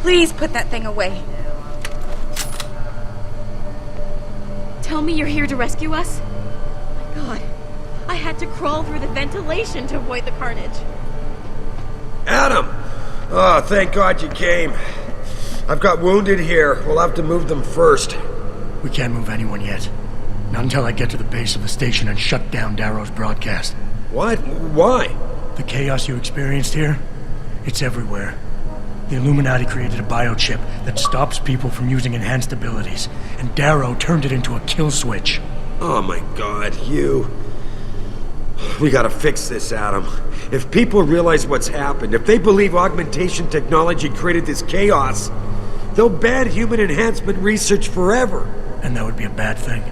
Please put that thing away. Tell me you're here to rescue us? My God, I had to crawl through the ventilation to avoid the carnage. Adam! Oh, thank God you came. I've got wounded here. We'll have to move them first. We can't move anyone yet. Not until I get to the base of the station and shut down Darrow's broadcast. What? Why? The chaos you experienced here, it's everywhere. The Illuminati created a biochip that stops people from using enhanced abilities, and Darrow turned it into a kill switch. Oh my God, you... We gotta fix this, Adam. If people realize what's happened, if they believe augmentation technology created this chaos, they'll ban human enhancement research forever. And that would be a bad thing.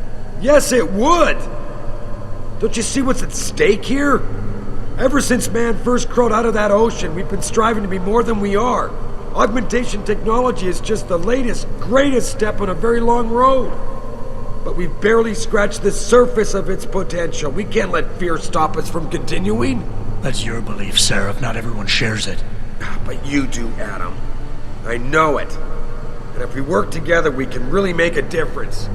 Yes, it would! Don't you see what's at stake here? Ever since man first crawled out of that ocean, we've been striving to be more than we are. Augmentation technology is just the latest, greatest step on a very long road. But we've barely scratched the surface of its potential. We can't let fear stop us from continuing. That's your belief, Seraph. Not everyone shares it. But you do, Adam. I know it. And if we work together, we can really make a difference.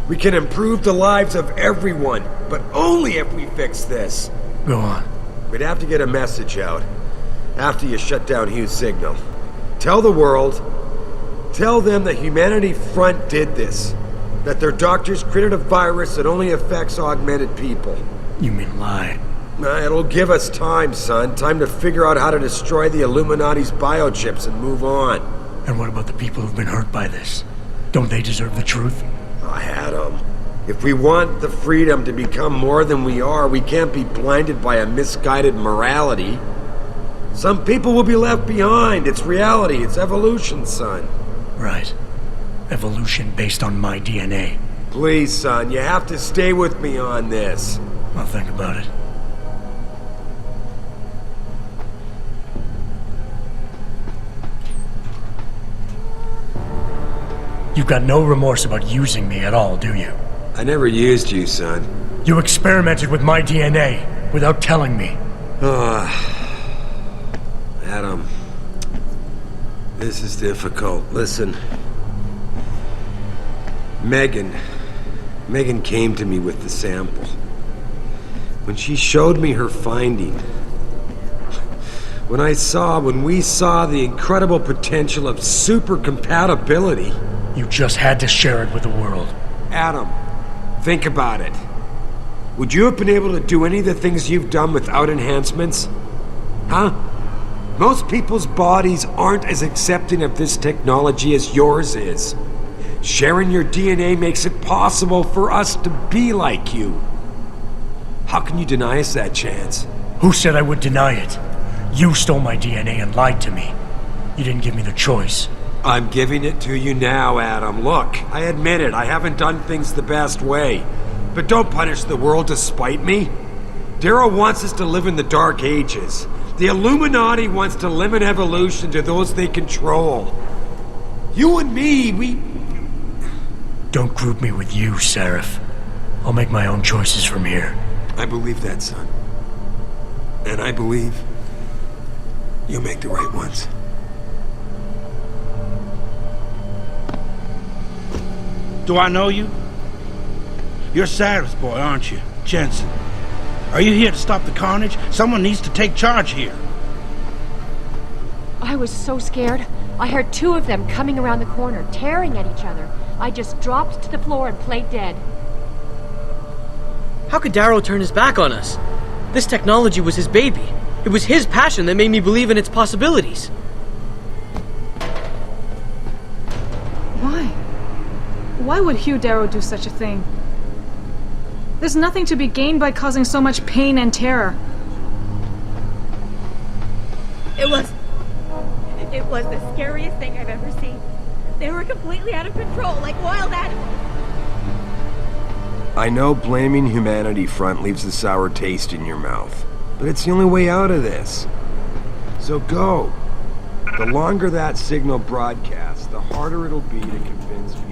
We can improve the lives of everyone, but only if we fix this. Go on. We'd have to get a message out after you shut down Hugh's signal. Tell the world, tell them the Humanity Front did this. That their doctors created a virus that only affects augmented people. You mean lie? It'll give us time, son. Time to figure out how to destroy the Illuminati's biochips and move on. And what about the people who've been hurt by this? Don't they deserve the truth? Adam, if we want the freedom to become more than we are, we can't be blinded by a misguided morality. Some people will be left behind. It's reality. It's evolution, son. Right. Evolution based on my DNA. Please, son, you have to stay with me on this. I'll think about it. You've got no remorse about using me at all, do you? I never used you, son. You experimented with my DNA without telling me. Adam, this is difficult. Listen. Megan came to me with the sample. When she showed me her finding, when we saw the incredible potential of super compatibility... You just had to share it with the world. Adam, think about it. Would you have been able to do any of the things you've done without enhancements? Huh? Most people's bodies aren't as accepting of this technology as yours is. Sharing your DNA makes it possible for us to be like you. How can you deny us that chance? Who said I would deny it? You stole my DNA and lied to me. You didn't give me the choice. I'm giving it to you now, Adam. Look, I admit it, I haven't done things the best way. But don't punish the world to spite me. Darrow wants us to live in the Dark Ages. The Illuminati wants to limit evolution to those they control. You and me, we... Don't group me with you, Seraph. I'll make my own choices from here. I believe that, son. And I believe you'll make the right ones. Do I know you? You're Cyrus boy, aren't you? Jensen. Are you here to stop the carnage? Someone needs to take charge here. I was so scared. I heard two of them coming around the corner, tearing at each other. I just dropped to the floor and played dead. How could Darrow turn his back on us? This technology was his baby. It was his passion that made me believe in its possibilities. Why? Why would Hugh Darrow do such a thing? There's nothing to be gained by causing so much pain and terror. It was the scariest thing I've ever seen. They were completely out of control, like wild animals. I know blaming Humanity Front leaves a sour taste in your mouth, but it's the only way out of this. So go. The longer that signal broadcasts, the harder it'll be to convince people.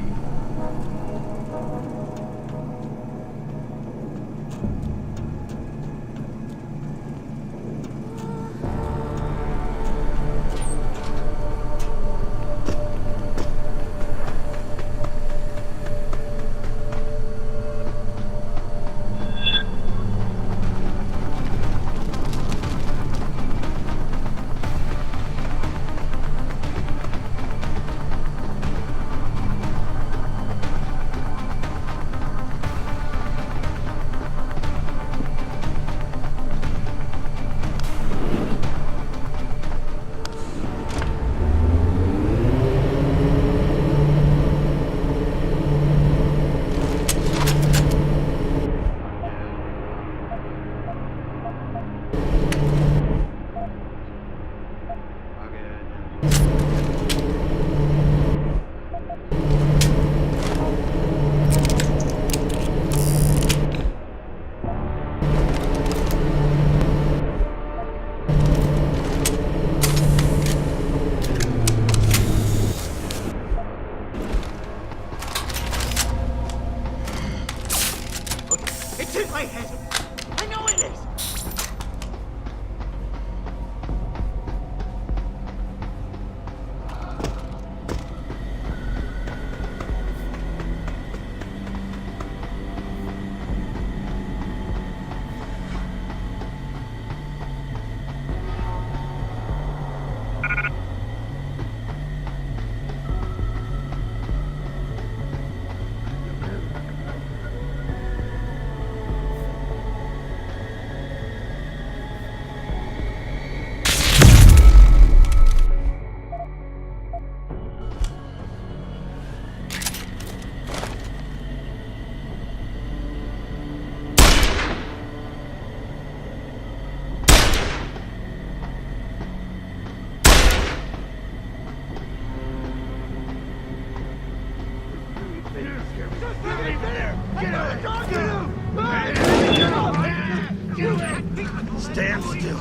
Stand still.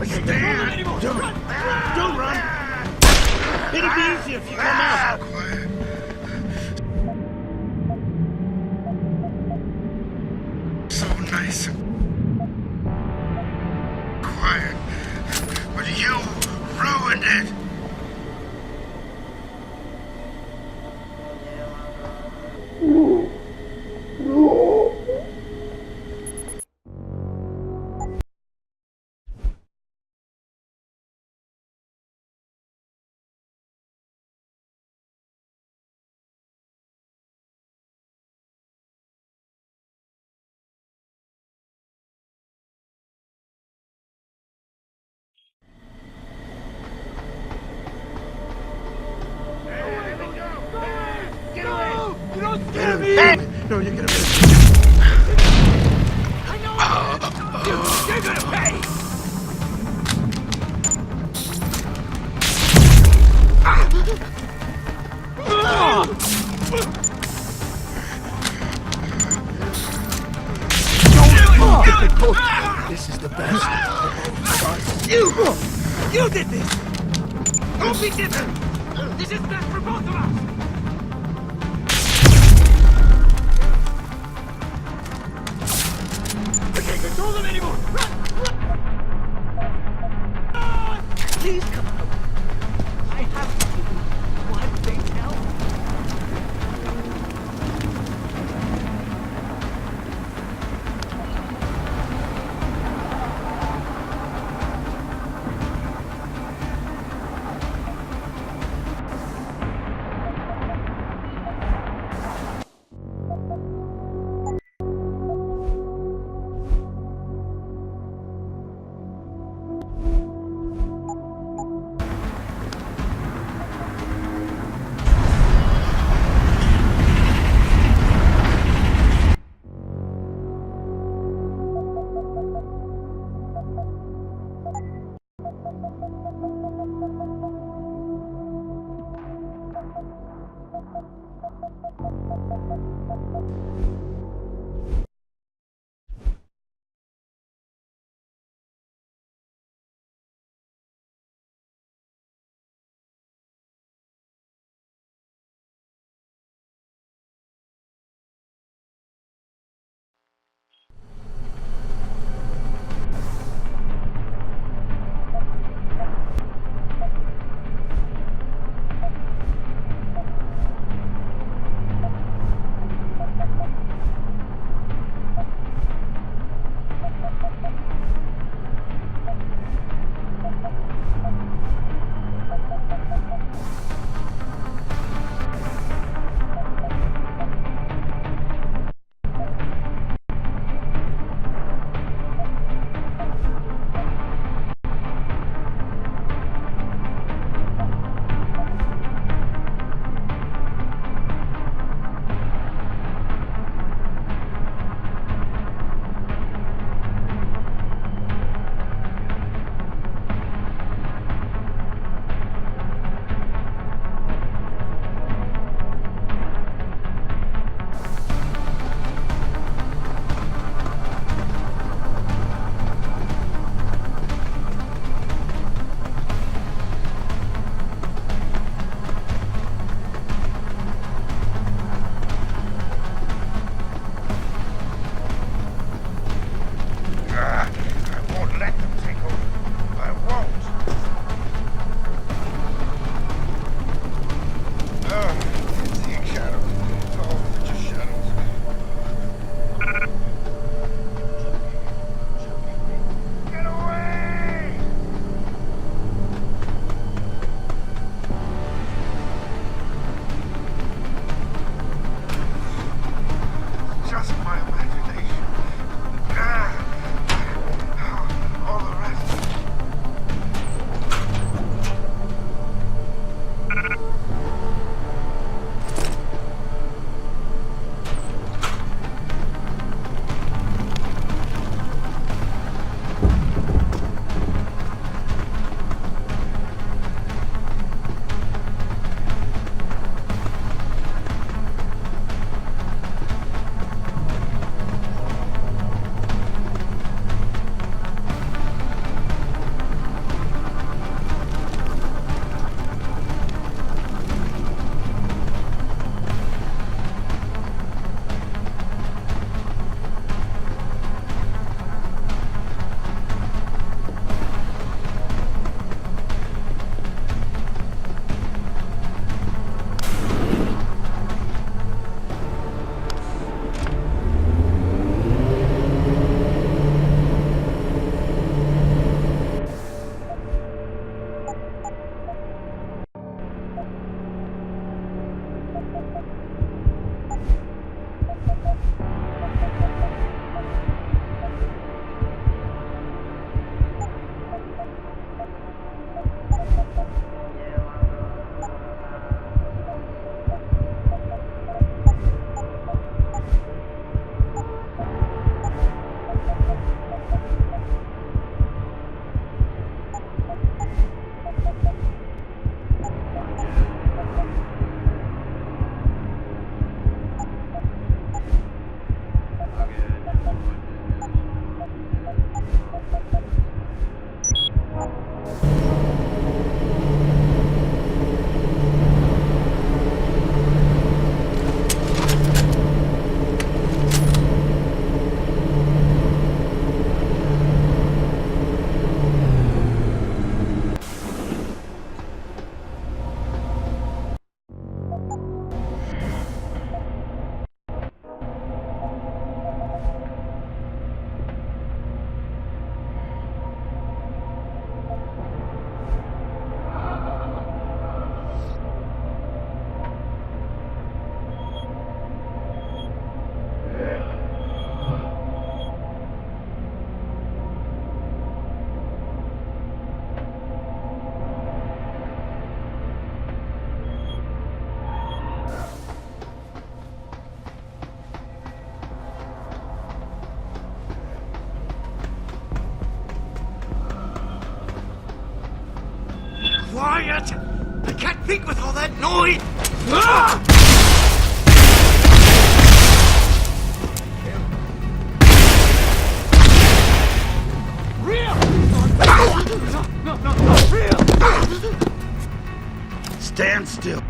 Stand. Don't run. It'll be easier if you come out. So nice. Quiet. But you ruined it. No, you're gonna This is the best. You did this! Don't be different! This is best for both of us! I can't control them anymore! Run! Please come out! I have to believe what they tell me. quiet! I can't think with all that noise! Stand still.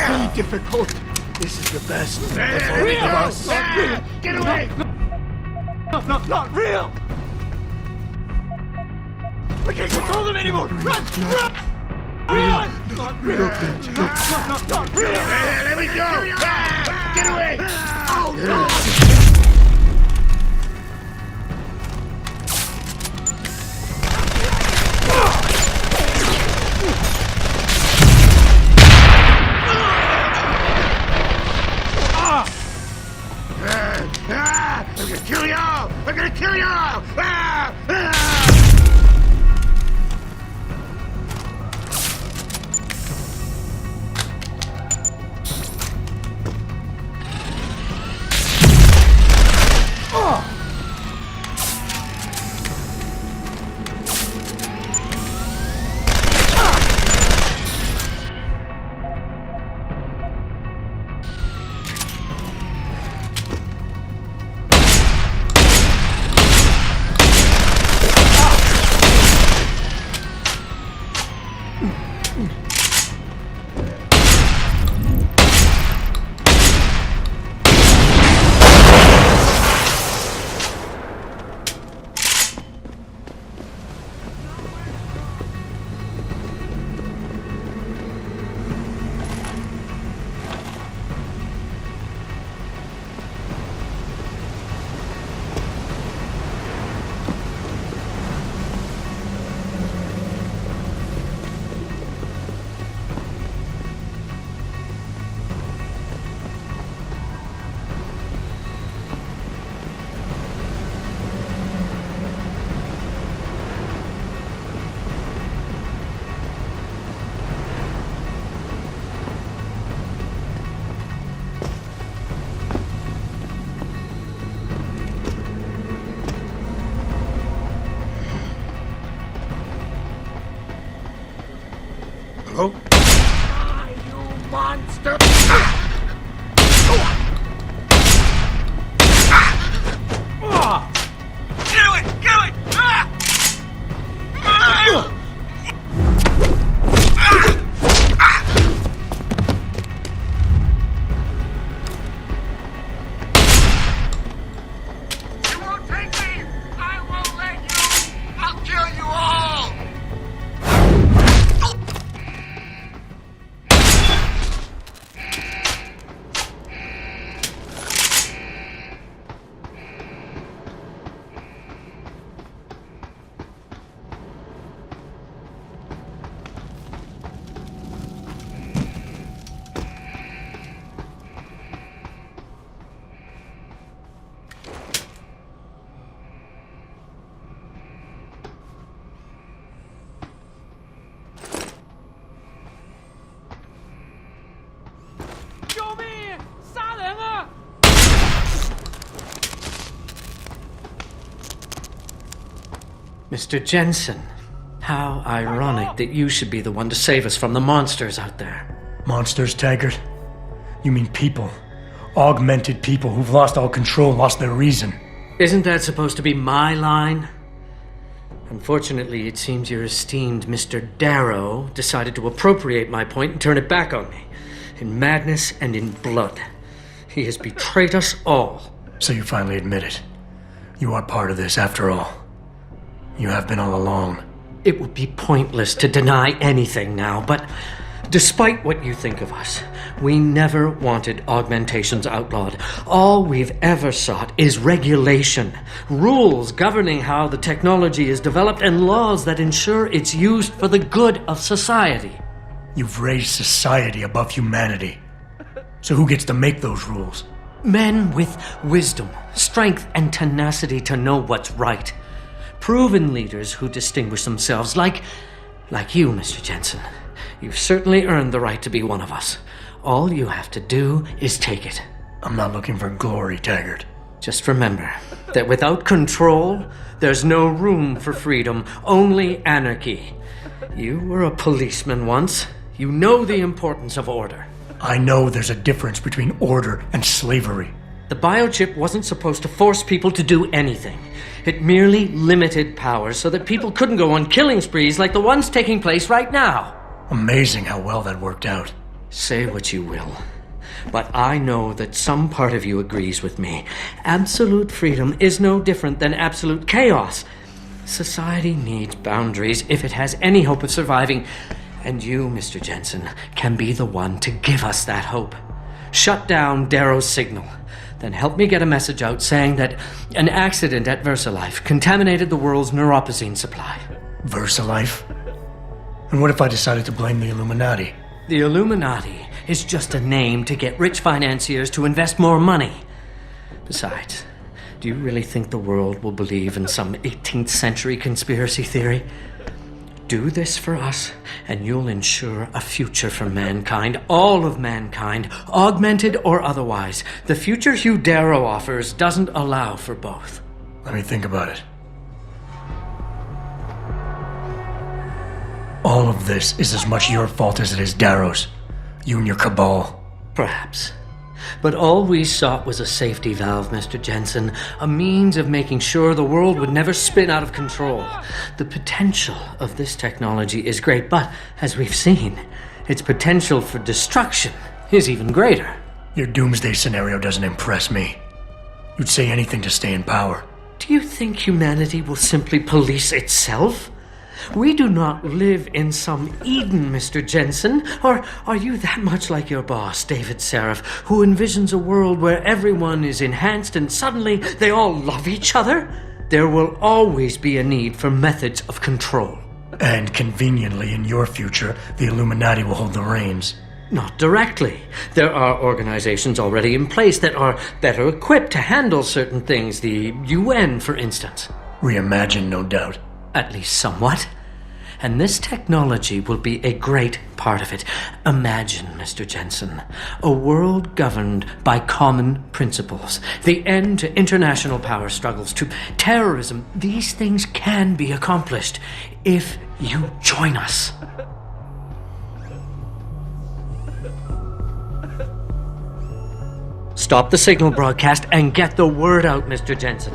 Don't be difficult. This is the best of us. Get away! Not real! I can't control them anymore! Run! Not real! Not real! Let me go! Get away! Oh, no! I'm gonna kill you all! I'm gonna kill you all! Hello? You monster! Get away! Get away! You won't take me! I won't let you! I'll kill you all! Mr. Jensen, how ironic that you should be the one to save us from the monsters out there. Monsters, Taggart? You mean people. Augmented people who've lost all control, lost their reason. Isn't that supposed to be my line? Unfortunately, it seems your esteemed Mr. Darrow decided to appropriate my point and turn it back on me. In madness and in blood. He has betrayed us all. So you finally admit it. You are part of this, after all. You have been all along. It would be pointless to deny anything now, but despite what you think of us, we never wanted augmentations outlawed. All we've ever sought is regulation, rules governing how the technology is developed, and laws that ensure it's used for the good of society. You've raised society above humanity. So who gets to make those rules? Men with wisdom, strength, and tenacity to know what's right. Proven leaders who distinguish themselves like you, Mr. Jensen. You've certainly earned the right to be one of us. All you have to do is take it. I'm not looking for glory, Taggart. Just remember that without control, there's no room for freedom, only anarchy. You were a policeman once. You know the importance of order. I know there's a difference between order and slavery. The biochip wasn't supposed to force people to do anything. It merely limited power so that people couldn't go on killing sprees like the ones taking place right now. Amazing how well that worked out. Say what you will, but I know that some part of you agrees with me. Absolute freedom is no different than absolute chaos. Society needs boundaries if it has any hope of surviving. And you, Mr. Jensen, can be the one to give us that hope. Shut down Darrow's signal. Then help me get a message out saying that an accident at VersaLife contaminated the world's neuropozyne supply. VersaLife? And what if I decided to blame the Illuminati? The Illuminati is just a name to get rich financiers to invest more money. Besides, do you really think the world will believe in some 18th century conspiracy theory? Do this for us, and you'll ensure a future for mankind, all of mankind, augmented or otherwise. The future Hugh Darrow offers doesn't allow for both. Let me think about it. All of this is as much your fault as it is Darrow's. You and your cabal. Perhaps. But all we sought was a safety valve, Mr. Jensen, a means of making sure the world would never spin out of control. The potential of this technology is great, but, as we've seen, its potential for destruction is even greater. Your doomsday scenario doesn't impress me. You'd say anything to stay in power. Do you think humanity will simply police itself? We do not live in some Eden, Mr. Jensen. Or are you that much like your boss, David Seraph, who envisions a world where everyone is enhanced and suddenly they all love each other? There will always be a need for methods of control. And conveniently, in your future, the Illuminati will hold the reins. Not directly. There are organizations already in place that are better equipped to handle certain things, the UN, for instance. Reimagined, no doubt. At least somewhat. And this technology will be a great part of it. Imagine, Mr. Jensen, a world governed by common principles. The end to international power struggles, to terrorism. These things can be accomplished if you join us. Stop the signal broadcast and get the word out, Mr. Jensen.